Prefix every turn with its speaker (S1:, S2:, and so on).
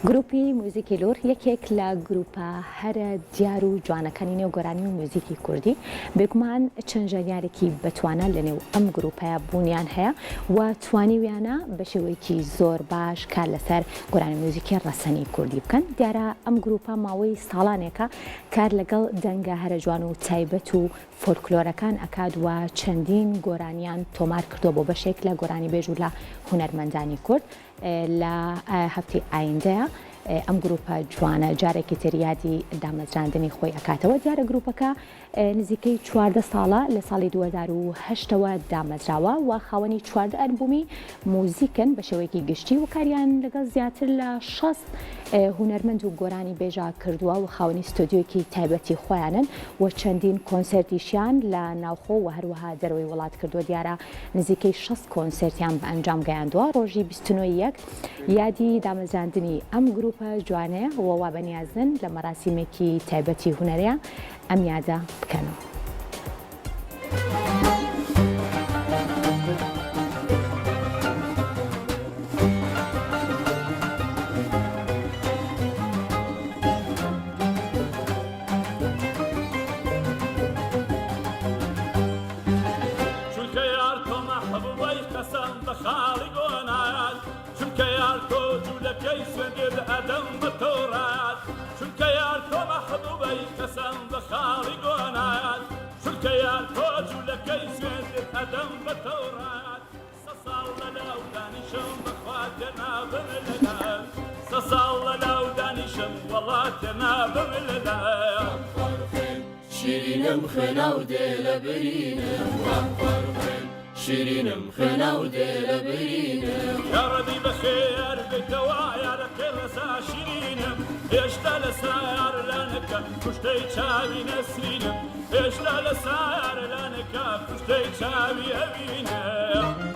S1: گروپی موزیکی لور یەکێک لە گروپە هەرە دیار و جوانەکانی نێو گۆرانی و موزیکی کوردی بێگومان چەند ژانیارێکی بەتوانە لە نێو ئەم گروپەیە بوونیان هەیە و توانیویانە بە شێوەیەکی زۆر باش کار لەسەر گۆرانی موزیکی ڕەسەنی کوردی بکەن. دیارە ئەم گروپە ماوەی ساڵانێکە کار لەگەڵ دەنگە هەرە جوان و تایبەت و فۆلکلۆرەکان ئەکات و چەندین گۆرانیان تۆمار کردو بۆ بەشێک لە گۆرانی بێژ و لە هونەرمەندانی کورد. لە هەفتەی ئایندەیە ئەم گروپە جوانە جارێکی تریادی دامەزراندنی خۆی ئەکاتەوە. دیارە گروپەکە نزیکەی 14 ساڵە لە ساڵی 2008ەوە دامەزراوە و خاوەنی 14 ئەلبومی موزیکن بە شێوەیەکی گشتی و کاریان لەگەڵ زیاتر لە 60 هونەرمەند و گۆرانی بێژا کردووە و خاوەنی ستۆدیۆیەکی تایبەتی خۆیانن و چەندین کۆنسەرتیشیان لە ناوخۆ و هەروەها دەرەوەی وڵات کردووە. دیارە نزیکەی 60 کۆنسەرتیان بە ئەنجام گەیاندووە. ڕۆژی 29 یادی دامەزراندنی ئەم گروپە جوانەیە وەوا بەنیازن لە مەراسیمێکی تایبەتی هونەرەیە ئەم یادە بکەنەوە.
S2: شیرینم خناو دل برینم شیرینم خناو دل برینم
S3: يا ربي بخير بكوا يا ركل سا شيرينم هشتا لسار لانك كشتي شاوي نسرينم هشتا لسار لانك كشتي شاوي أبينم